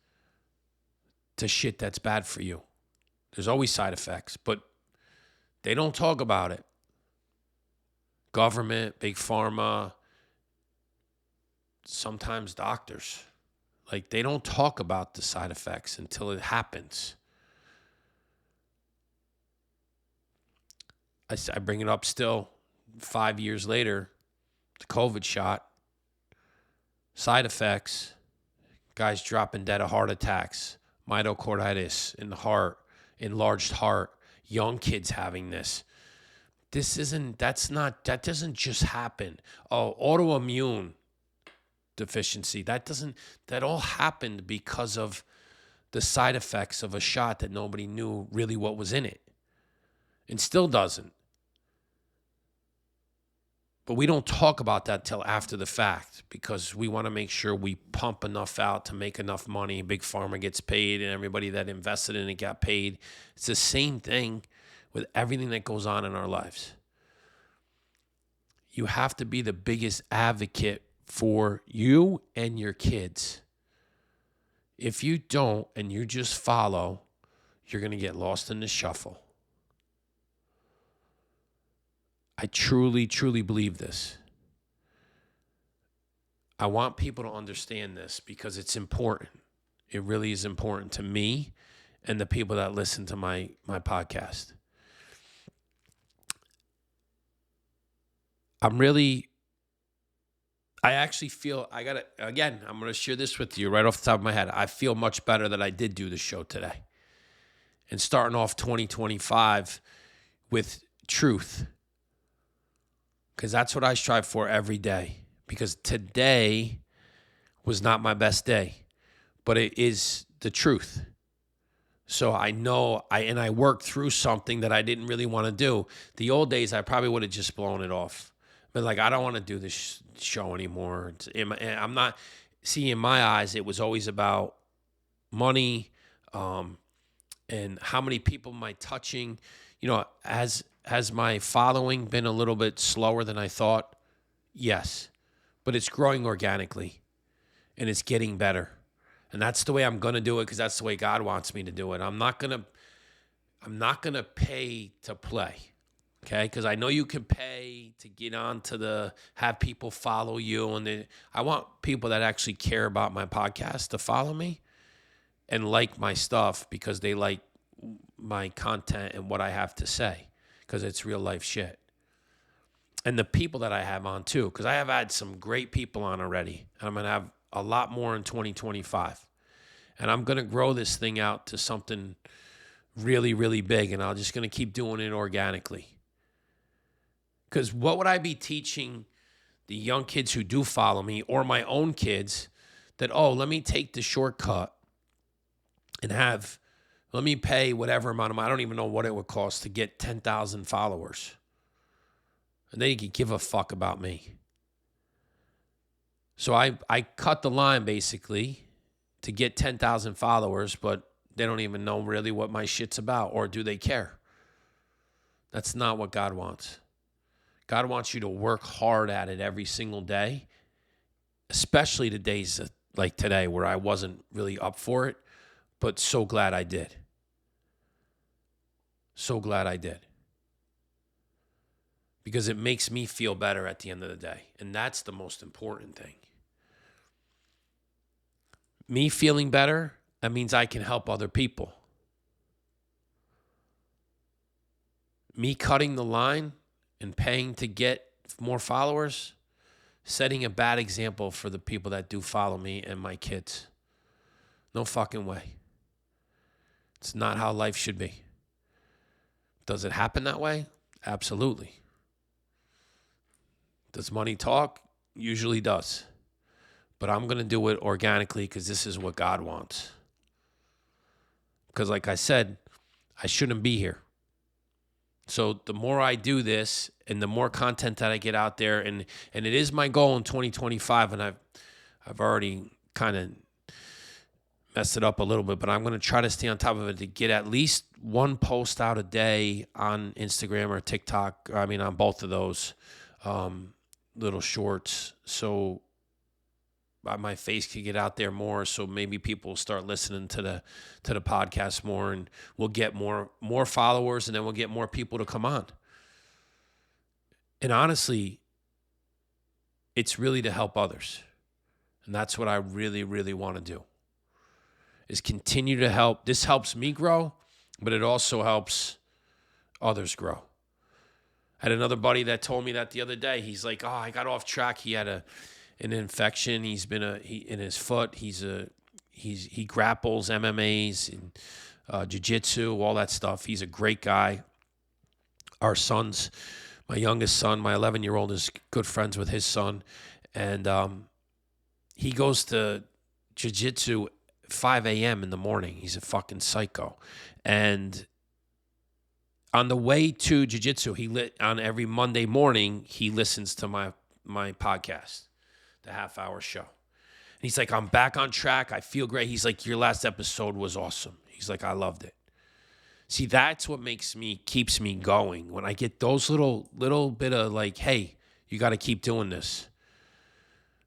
to shit that's bad for you. There's always side effects, but they don't talk about it. Government, big pharma, sometimes doctors. Like, they don't talk about the side effects until it happens. I bring it up still 5 years later, the COVID shot, side effects, guys dropping dead of heart attacks, myocarditis in the heart, enlarged heart, young kids having this. That doesn't just happen. Oh, autoimmune deficiency. That all happened because of the side effects of a shot that nobody knew really what was in it, and still doesn't. But we don't talk about that till after the fact because we want to make sure we pump enough out to make enough money. Big Pharma gets paid and everybody that invested in it got paid. It's the same thing with everything that goes on in our lives. You have to be the biggest advocate for you and your kids. If you don't and you just follow, you're going to get lost in the shuffle. I truly, truly believe this. I want people to understand this because it's important. It really is important to me and the people that listen to my podcast. I actually feel, I'm going to share this with you right off the top of my head. I feel much better that I did do the show today. And starting off 2025 with truth. Because that's what I strive for every day. Because today was not my best day. But it is the truth. So I know, I worked through something that I didn't really want to do. The old days, I probably would have just blown it off. But like, I don't want to do this show anymore. I'm not, see, in my eyes, it was always about money and how many people am I touching. You know, has my following been a little bit slower than I thought? Yes. But it's growing organically and it's getting better. And that's the way I'm going to do it because that's the way God wants me to do it. I'm not going to pay to play. Okay? Because I know you can pay to get on to have people follow you. And I want people that actually care about my podcast to follow me and like my stuff because they like my content and what I have to say because it's real life shit. And the people that I have on too, because I have had some great people on already. I'm going to have a lot more in 2025. And I'm going to grow this thing out to something really, really big. And I'm just going to keep doing it organically. Because what would I be teaching the young kids who do follow me or my own kids that, let me take the shortcut and let me pay whatever amount of money. I don't even know what it would cost to get 10,000 followers. And they could give a fuck about me. So I cut the line basically to get 10,000 followers, but they don't even know really what my shit's about, or do they care? That's not what God wants. God wants you to work hard at it every single day, especially the days like today where I wasn't really up for it, but so glad I did. So glad I did. Because it makes me feel better at the end of the day, and that's the most important thing. Me feeling better, that means I can help other people. Me cutting the line and paying to get more followers, setting a bad example for the people that do follow me and my kids. No fucking way. It's not how life should be. Does it happen that way? Absolutely. Does money talk? Usually does. But I'm going to do it organically because this is what God wants. Because like I said, I shouldn't be here. So the more I do this and the more content that I get out there, and it is my goal in 2025, and I've already kind of messed it up a little bit, but I'm going to try to stay on top of it to get at least one post out a day on Instagram or TikTok. On both of those little shorts. So my face could get out there more, so maybe people will start listening to the podcast more, and we'll get more followers, and then we'll get more people to come on. And honestly, it's really to help others. And that's what I really, really want to do, is continue to help. This helps me grow, but it also helps others grow. I had another buddy that told me that the other day. He's like, I got off track. He had an infection. He's been in his foot. He grapples, MMAs, and jiu-jitsu, all that stuff. He's a great guy. Our sons, my youngest son, my 11-year-old, is good friends with his son, and he goes to jiu-jitsu 5 a.m. in the morning. He's a fucking psycho. And on the way to jiu-jitsu, on every Monday morning, he listens to my podcast, the half-hour show. And he's like, I'm back on track. I feel great. He's like, your last episode was awesome. He's like, I loved it. See, that's what keeps me going. When I get those little bit of like, hey, you got to keep doing this.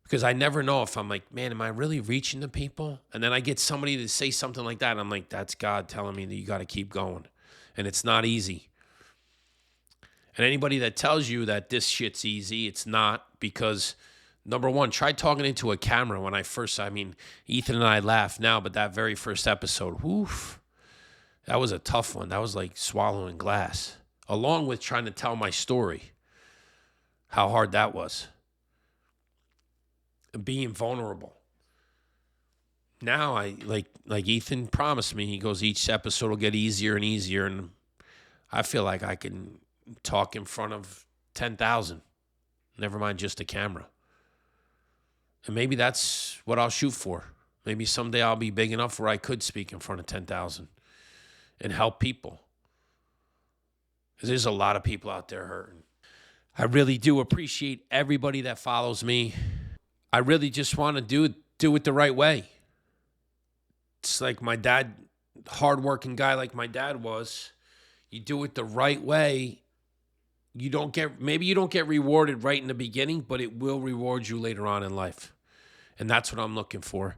Because I never know if I'm like, man, am I really reaching the people? And then I get somebody to say something like that. And I'm like, that's God telling me that you got to keep going. And it's not easy. And anybody that tells you that this shit's easy, it's not. Because number one, try talking into a camera when Ethan and I laugh now, but that very first episode, woof, that was a tough one. That was like swallowing glass, along with trying to tell my story, how hard that was. Being vulnerable. Now I like Ethan promised me, he goes, each episode will get easier and easier. And I feel like I can talk in front of 10,000, never mind just a camera. And maybe that's what I'll shoot for. Maybe someday I'll be big enough where I could speak in front of 10,000 and help people. Because there's a lot of people out there hurting. I really do appreciate everybody that follows me. I really just want to do it the right way. It's like my dad, hardworking guy like my dad was. You do it the right way. Maybe you don't get rewarded right in the beginning, but it will reward you later on in life. And that's what I'm looking for.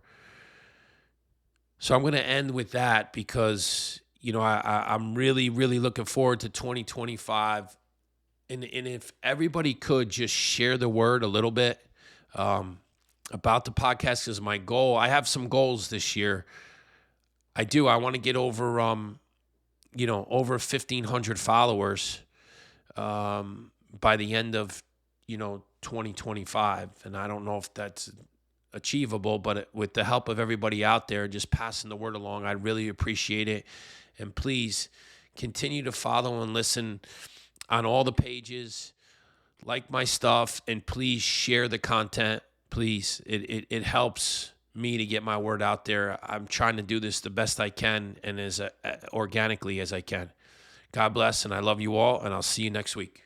So I'm going to end with that because, I'm really, really looking forward to 2025. And if everybody could just share the word a little bit, about the podcast is my goal. I have some goals this year. I do. I want to get over, over 1,500 followers by the end of, 2025. And I don't know if that's achievable, but with the help of everybody out there, just passing the word along, I really appreciate it. And please continue to follow and listen on all the pages, like my stuff, and please share the content. Please, it helps me to get my word out there. I'm trying to do this the best I can and as organically as I can. God bless, and I love you all, and I'll see you next week.